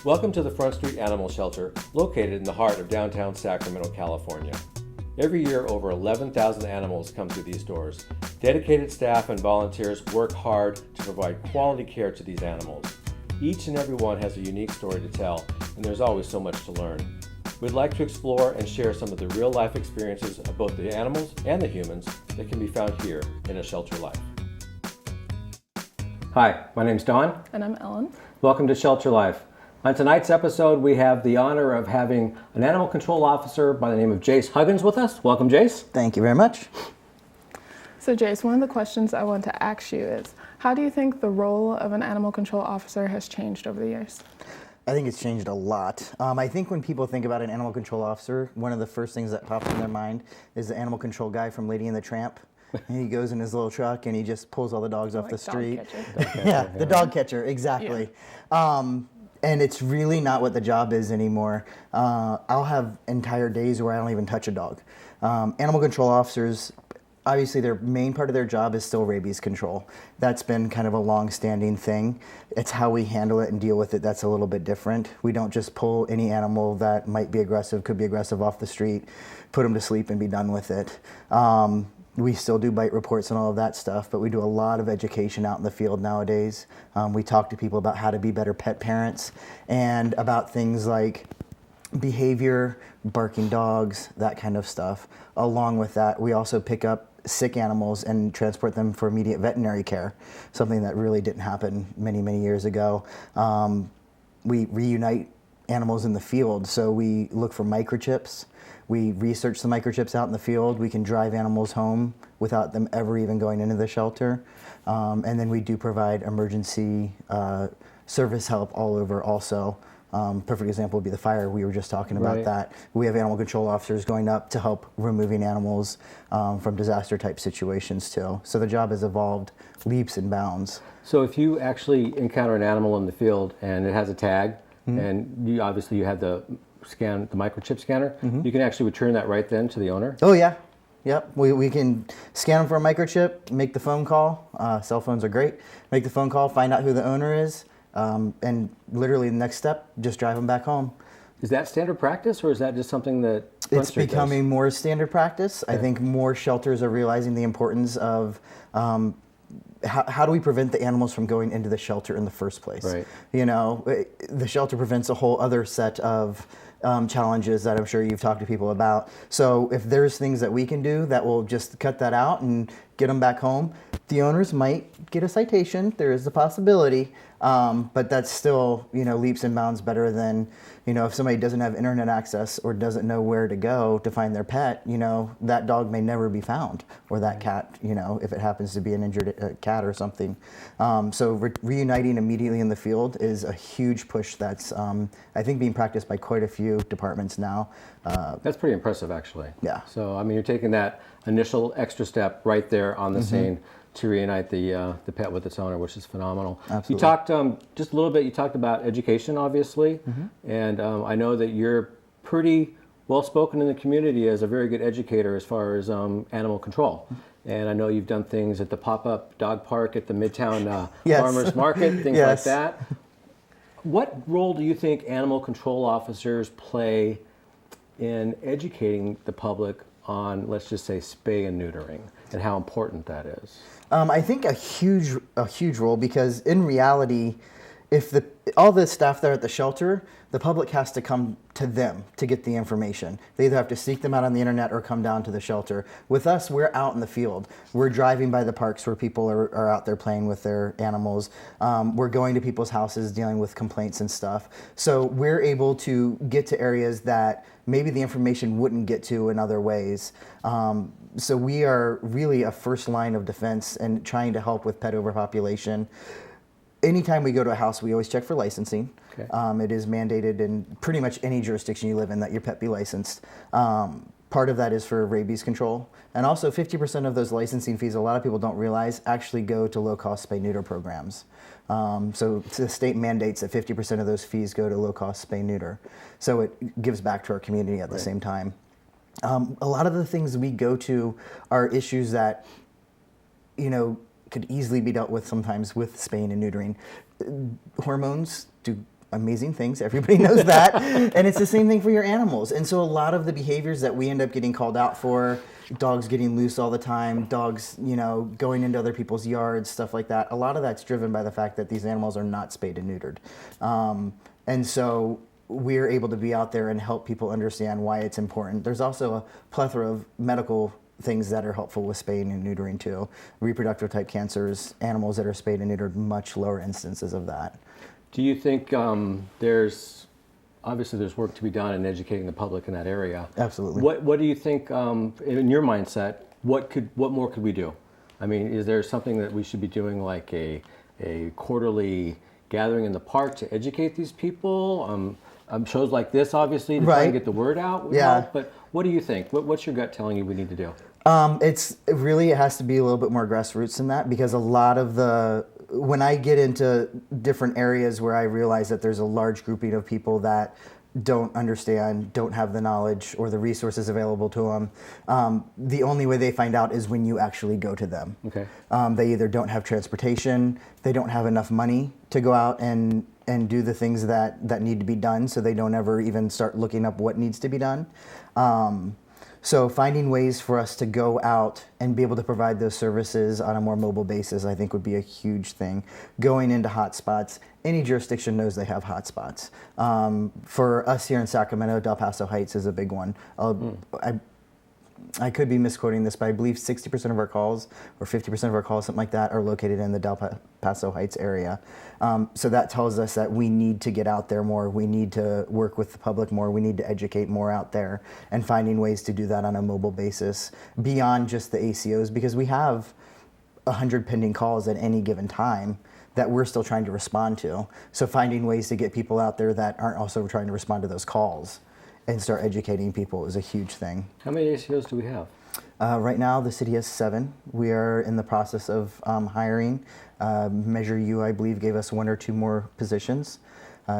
Welcome to the Front Street Animal Shelter, located in the heart of downtown Sacramento, California. Every year, over 11,000 animals come through these doors. Dedicated staff and volunteers work hard to provide quality care to these animals. Each and every one has a unique story to tell, and there's always so much to learn. We'd like to explore and share some of the real-life experiences of both the animals and the humans that can be found here in A Shelter Life. Hi, my name's Don. And I'm Ellen. Welcome to Shelter Life. On tonight's episode, we have the honor of having an animal control officer by the name of Jace Huggins with us. Welcome, Jace. Thank you very much. So Jace, one of the questions I want to ask you is, how do you think the role of an animal control officer has changed over the years? I think it's changed a lot. I think when people think about an animal control officer, one of the first things that pops in their mind is the animal control guy from Lady and the Tramp. And he goes in his little truck and he just pulls all the dogs off the street. Yeah, the dog catcher, exactly. Yeah. And it's really not what the job is anymore. I'll have entire days where I don't even touch a dog. Animal control officers, obviously their main part of their job is still rabies control. That's been kind of a long-standing thing. It's how we handle it and deal with it that's a little bit different. We don't just pull any animal that might be aggressive, could be aggressive off the street, put them to sleep and be done with it. We still do bite reports and all of that stuff, but we do a lot of education out in the field nowadays. We talk to people about how to be better pet parents and about things like behavior, barking dogs, that kind of stuff. Along with that, we also pick up sick animals and transport them for immediate veterinary care, something that really didn't happen many, many years ago. We reunite animals in the field, so we look for microchips. We research the microchips out in the field. We can drive animals home without them ever even going into the shelter. And then we do provide emergency service help all over also. Perfect example would be the fire. We were just talking about that. We have animal control officers going up to help removing animals from disaster type situations too. So the job has evolved leaps and bounds. So if you actually encounter an animal in the field and it has a tag, and you have the microchip scanner, you can actually return that right then to the owner? Oh yeah. Yep, we can scan them for a microchip, make the phone call. Cell phones are great. Make the phone call, find out who the owner is, and literally the next step, just drive them back home. Is that standard practice, or is that just something that it's becoming more standard practice? Okay. I think more shelters are realizing the importance of how do we prevent the animals from going into the shelter in the first place? Right. You know, the shelter prevents a whole other set of challenges that I'm sure you've talked to people about. So if there's things that we can do that will just cut that out and get them back home, the owners might get a citation. There is a possibility, but that's still, leaps and bounds better than, if somebody doesn't have internet access or doesn't know where to go to find their pet, that dog may never be found, or that cat, if it happens to be an injured cat or something. So reuniting immediately in the field is a huge push that's, I think, being practiced by quite a few departments now. That's pretty impressive, actually. Yeah. So, you're taking that initial extra step right there on the scene to reunite the pet with its owner, which is phenomenal. Absolutely. You talked just a little bit. You talked about education, obviously, and I know that you're pretty well spoken in the community as a very good educator as far as animal control. And I know you've done things at the pop-up dog park at the Midtown Farmers Market, things like that. What role do you think animal control officers play in educating the public on, let's just say, spay and neutering, and how important that is? I think a huge role, because in reality, if all the staff there at the shelter, the public has to come to them to get the information. They either have to seek them out on the internet or come down to the shelter. With us, we're out in the field. We're driving by the parks where people are out there playing with their animals. We're going to people's houses dealing with complaints and stuff. So we're able to get to areas that maybe the information wouldn't get to in other ways. So we are really a first line of defense and trying to help with pet overpopulation. Anytime we go to a house, we always check for licensing. Okay. It is mandated in pretty much any jurisdiction you live in that your pet be licensed. Part of that is for rabies control. And also 50% of those licensing fees, a lot of people don't realize, actually go to low-cost spay-neuter programs. So the state mandates that 50% of those fees go to low-cost spay-neuter. So it gives back to our community at the same time. A lot of the things we go to are issues that, could easily be dealt with sometimes with spaying and neutering. Hormones do amazing things. Everybody knows that. And it's the same thing for your animals. And so a lot of the behaviors that we end up getting called out for, dogs getting loose all the time, dogs, going into other people's yards, stuff like that, a lot of that's driven by the fact that these animals are not spayed and neutered. And so we're able to be out there and help people understand why it's important. There's also a plethora of medical things that are helpful with spaying and neutering too. Reproductive type cancers, animals that are spayed and neutered, much lower instances of that. Do you think there's work to be done in educating the public in that area? Absolutely. What do you think, in your mindset, what more could we do? I mean, is there something that we should be doing, like a quarterly gathering in the park to educate these people? Shows like this, obviously, to try and get the word out. Yeah. But what do you think? What's your gut telling you we need to do? It has to be a little bit more grassroots than that, because a lot of when I get into different areas where I realize that there's a large grouping of people that don't understand, don't have the knowledge or the resources available to them, the only way they find out is when you actually go to them. Okay. They either don't have transportation, they don't have enough money to go out and do the things that need to be done, so they don't ever even start looking up what needs to be done. So finding ways for us to go out and be able to provide those services on a more mobile basis, I think would be a huge thing. Going into hotspots, any jurisdiction knows they have hotspots. For us here in Sacramento, Del Paso Heights is a big one. I could be misquoting this, but I believe 60% of our calls, or 50% of our calls, something like that, are located in the Del Paso Heights area. So that tells us that we need to get out there more. We need to work with the public more. We need to educate more out there, and finding ways to do that on a mobile basis beyond just the ACOs, because we have 100 pending calls at any given time that we're still trying to respond to. So finding ways to get people out there that aren't also trying to respond to those calls and start educating people is a huge thing. How many ACOs do we have? Right now, the city has 7. We are in the process of hiring. Measure U, I believe, gave us 1 or 2 more positions.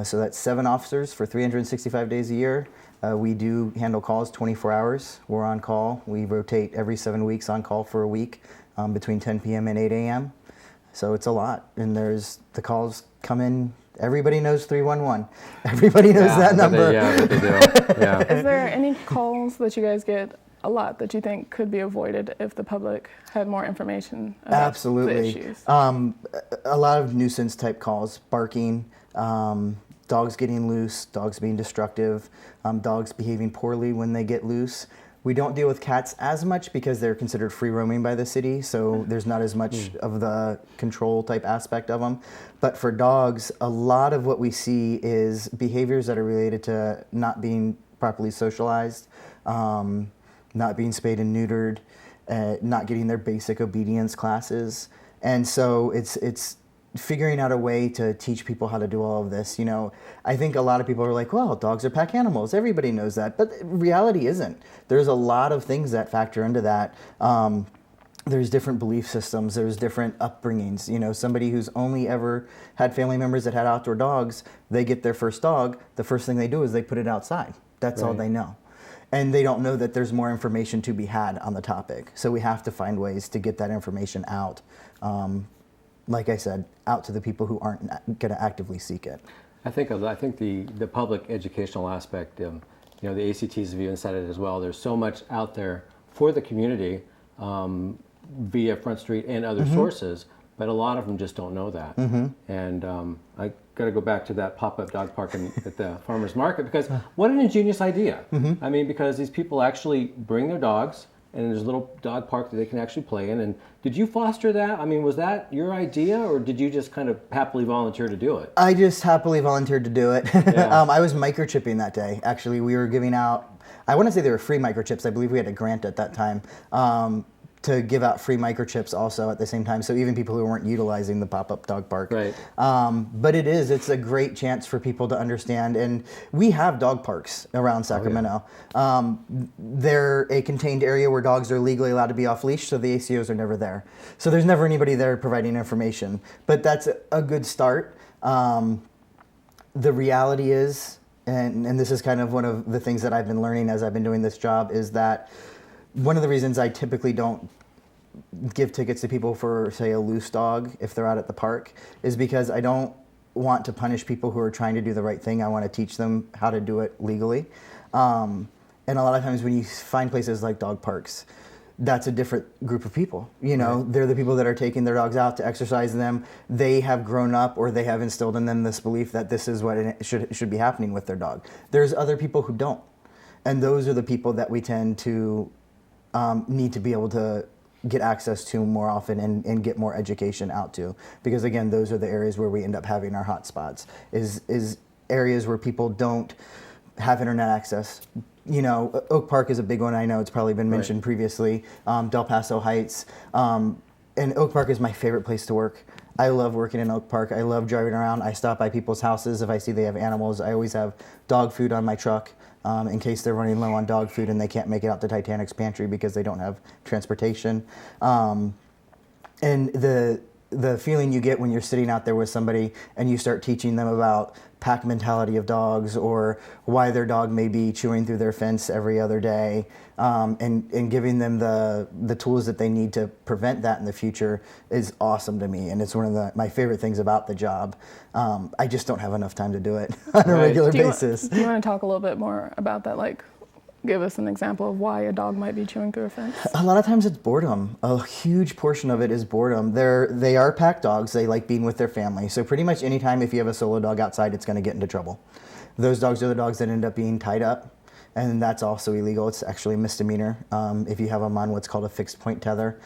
So that's 7 officers for 365 days a year. We do handle calls 24 hours. We're on call. We rotate every 7 weeks on call for a week between 10 p.m. and 8 a.m. So it's a lot. And the calls come in. Everybody knows 311. Everybody knows that number. They do. Yeah. Is there any calls that you guys get a lot that you think could be avoided if the public had more information about Absolutely. the issues? A lot of nuisance type calls, barking, dogs getting loose, dogs being destructive, dogs behaving poorly when they get loose. We don't deal with cats as much because they're considered free roaming by the city, so there's not as much of the control type aspect of them. But for dogs, a lot of what we see is behaviors that are related to not being properly socialized, not being spayed and neutered, not getting their basic obedience classes. And so it's figuring out a way to teach people how to do all of this. I think a lot of people are like, well, dogs are pack animals. Everybody knows that. But reality isn't. There's a lot of things that factor into that. There's different belief systems. There's different upbringings. Somebody who's only ever had family members that had outdoor dogs, they get their first dog. The first thing they do is they put it outside. That's all they know. And they don't know that there's more information to be had on the topic. So we have to find ways to get that information out. Like I said, out to the people who aren't going to actively seek it. I think the public educational aspect, the ACTs have even said it as well. There's so much out there for the community via Front Street and other sources, but a lot of them just don't know that. And I got to go back to that pop-up dog park at the farmer's market, because what an ingenious idea. I mean, because these people actually bring their dogs, and there's a little dog park that they can actually play in. And did you foster that? I mean, was that your idea, or did you just kind of happily volunteer to do it? I just happily volunteered to do it. Yeah. I was microchipping that day. Actually, we were giving out, I want to say they were free microchips. I believe we had a grant at that time to give out free microchips also at the same time. So even people who weren't utilizing the pop-up dog park. Right. But it's a great chance for people to understand. And we have dog parks around Sacramento. They're a contained area where dogs are legally allowed to be off leash, so the ACOs are never there. So there's never anybody there providing information. But that's a good start. The reality is, and this is kind of one of the things that I've been learning as I've been doing this job, is that one of the reasons I typically don't give tickets to people for, say, a loose dog if they're out at the park is because I don't want to punish people who are trying to do the right thing. I want to teach them how to do it legally. And a lot of times when you find places like dog parks, that's a different group of people. You know, Right. they're the people that are taking their dogs out to exercise them. They have grown up, or they have instilled in them this belief that this is what it should be happening with their dog. There's other people who don't. And those are the people that we tend to need to be able to get access to more often and get more education out to. Because again, those are the areas where we end up having our hot spots, is areas where people don't have internet access. You know, Oak Park is a big one. I know it's probably been mentioned Right. previously. Del Paso Heights. And Oak Park is my favorite place to work. I love working in Oak Park. I love driving around. I stop by people's houses if I see they have animals. I always have dog food on my truck in case they're running low on dog food and they can't make it out to Titanic's pantry because they don't have transportation. And the feeling you get when you're sitting out there with somebody and you start teaching them about pack mentality of dogs, or why their dog may be chewing through their fence every other day, and giving them the tools that they need to prevent that in the future is awesome to me. And it's one of my favorite things about the job. I just don't have enough time to do it on a Right. regular Do you, basis. do you want to talk a little bit more about that? Like, give us an example of why a dog might be chewing through a fence. A lot of times it's boredom. A huge portion of it is boredom. They are pack dogs. They like being with their family. So pretty much anytime if you have a solo dog outside, it's going to get into trouble. Those dogs are the dogs that end up being tied up, and that's also illegal. It's actually a misdemeanor if you have them on what's called a fixed point tether.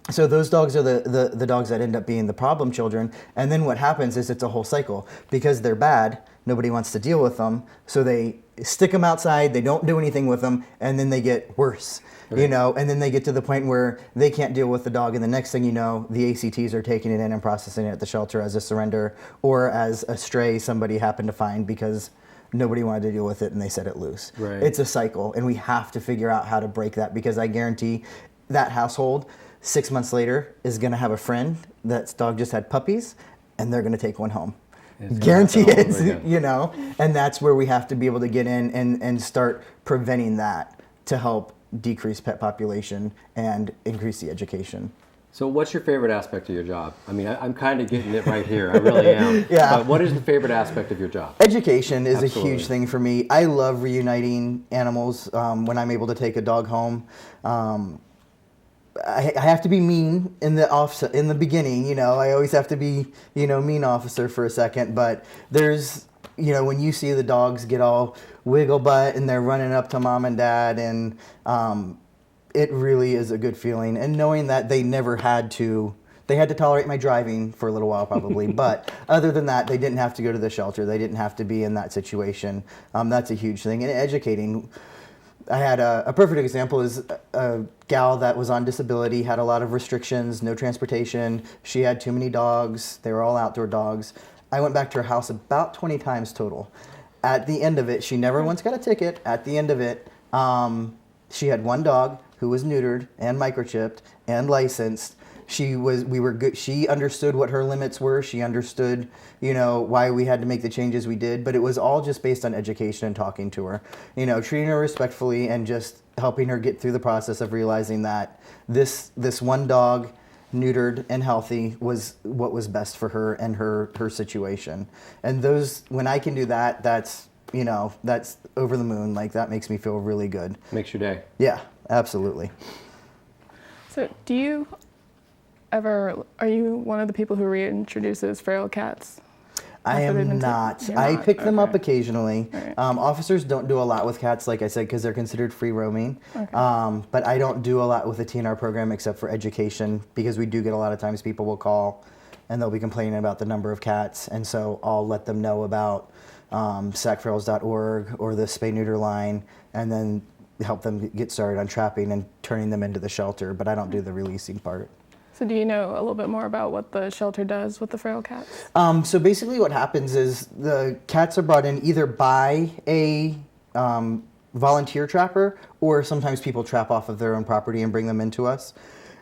So those dogs are the dogs that end up being the problem children. And then what happens is it's a whole cycle. Because they're bad, nobody wants to deal with them. So they stick them outside, they don't do anything with them, and then they get worse. You know, and then they get to the point where they can't deal with the dog, and the next thing you know, the ACTs are taking it in and processing it at the shelter as a surrender or as a stray somebody happened to find because nobody wanted to deal with it and they set it loose. Right. It's a cycle, and we have to figure out how to break that, because I guarantee that household 6 months later is going to have a friend that's dog just had puppies, and they're going to take one home. It's gonna Guarantee happen all it, over again. you know, and that's where we have to be able to get in and start preventing that to help decrease pet population and increase the education. So what's your favorite aspect of your job? I mean, I'm kind of getting it right here. I really am. Yeah. But what is the favorite aspect of your job? Education is Absolutely. a huge thing for me. I love reuniting animals when I'm able to take a dog home. I have to be mean in the beginning, you know. I always have to be, you know, mean officer for a second. But there's, you know, when you see the dogs get all wiggle butt and they're running up to mom and dad, and it really is a good feeling. And knowing that they had to tolerate my driving for a little while probably, but other than that, they didn't have to go to the shelter. They didn't have to be in that situation. That's a huge thing. And educating. I had a perfect example is a gal that was on disability, had a lot of restrictions, no transportation. She had too many dogs. They were all outdoor dogs. I went back to her house about 20 times total. At the end of it, she never once got a ticket. At the end of it, she had one dog who was neutered and microchipped and licensed. We were good. She understood what her limits were. She understood, you know, why we had to make the changes we did. But it was all just based on education and talking to her, you know, treating her respectfully and just helping her get through the process of realizing that this one dog, neutered and healthy, was what was best for her and her situation. And when I can do that, that's, you know, that's over the moon. Like, that makes me feel really good. Makes your day. Yeah, absolutely. So, are you one of the people who reintroduces feral cats? I after they've am been not. You're I not? pick them up Okay. occasionally. Right. Officers don't do a lot with cats, like I said, because they're considered free roaming. Okay. But I don't do a lot with the TNR program except for education, because we do get a lot of times people will call and they'll be complaining about the number of cats. And so I'll let them know about sackferals.org or the spay neuter line, and then help them get started on trapping and turning them into the shelter. But I don't do the releasing part. So do you know a little bit more about what the shelter does with the feral cats? So basically what happens is the cats are brought in either by a volunteer trapper, or sometimes people trap off of their own property and bring them into us.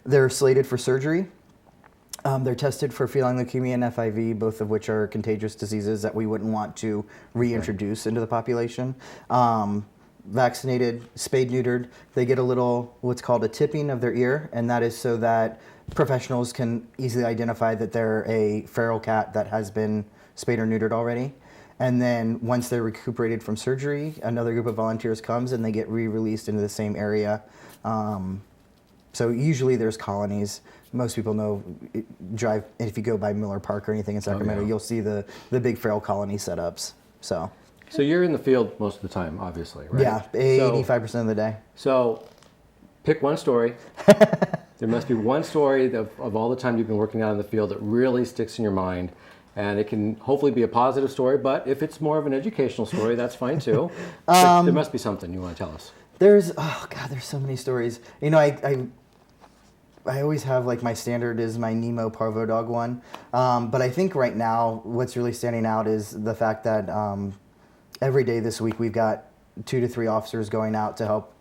They're slated for surgery. They're tested for feline leukemia and FIV, both of which are contagious diseases that we wouldn't want to reintroduce into the population. Vaccinated, spayed, neutered. They get a little, what's called a tipping of their ear, and that is so that professionals can easily identify that they're a feral cat that has been spayed or neutered already. And then once they're recuperated from surgery, another group of volunteers comes and they get re-released into the same area. So usually there's colonies. Most people know, if you go by Miller Park or anything in Sacramento, you'll see the big feral colony setups. So you're in the field most of the time, obviously, right? yeah, 85% of the day. So pick one story. There must be one story of all the time you've been working out in the field that really sticks in your mind. And it can hopefully be a positive story, but if it's more of an educational story, that's fine too. But there must be something you want to tell us. There's so many stories. You know, I always have, like, my standard is my Nemo Parvo Dog one. But I think right now what's really standing out is the fact that every day this week we've got 2 to 3 officers going out to help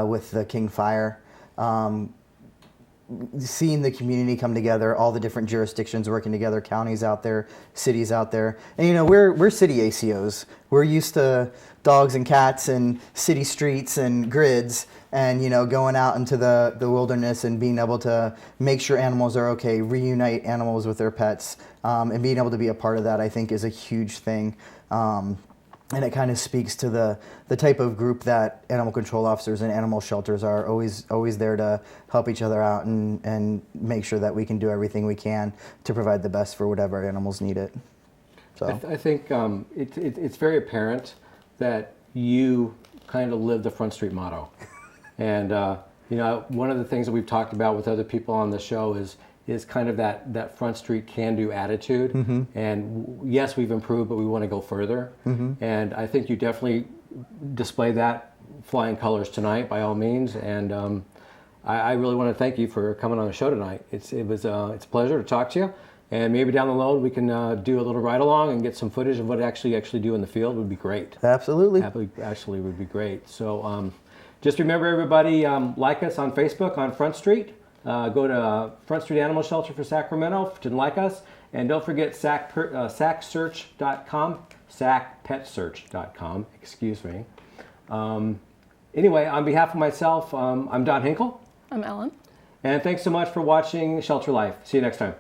with the King Fire. Seeing the community come together, all the different jurisdictions working together, counties out there, cities out there. And, you know, we're city ACOs. We're used to dogs and cats and city streets and grids, and, you know, going out into the wilderness and being able to make sure animals are okay, reunite animals with their pets, and being able to be a part of that, I think, is a huge thing. And it kind of speaks to the type of group that animal control officers and animal shelters are, always there to help each other out and make sure that we can do everything we can to provide the best for whatever animals need it. So I think it's very apparent that you kind of live the Front Street motto. And you know, one of the things that we've talked about with other people on the show is kind of that Front Street can-do attitude. Mm-hmm. And yes, we've improved, but we want to go further. Mm-hmm. And I think you definitely display that flying colors tonight, by all means. And I really want to thank you for coming on the show tonight. It's a pleasure to talk to you. And maybe down the road we can do a little ride-along and get some footage of what actually do in the field. Would be great. Absolutely. Actually would be great. So just remember, everybody, like us on Facebook on Front Street. Go to Front Street Animal Shelter for Sacramento to like us. And don't forget SACsearch.com, SACpetsearch.com, excuse me. Anyway, on behalf of myself, I'm Don Hinkle. I'm Ellen. And thanks so much for watching Shelter Life. See you next time.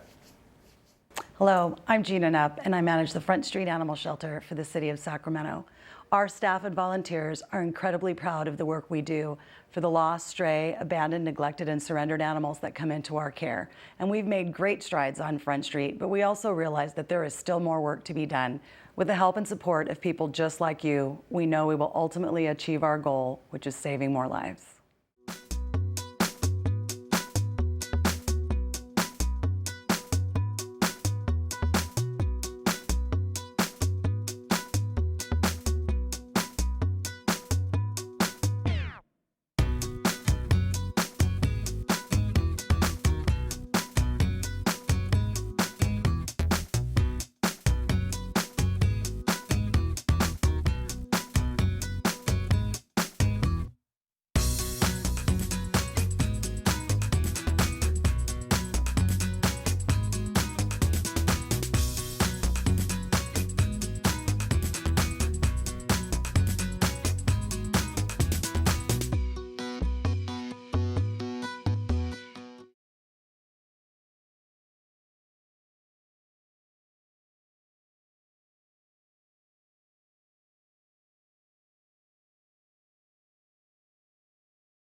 Hello, I'm Gina Knapp, and I manage the Front Street Animal Shelter for the City of Sacramento. Our staff and volunteers are incredibly proud of the work we do for the lost, stray, abandoned, neglected, and surrendered animals that come into our care. And we've made great strides on Front Street, but we also realize that there is still more work to be done. With the help and support of people just like you, we know we will ultimately achieve our goal, which is saving more lives.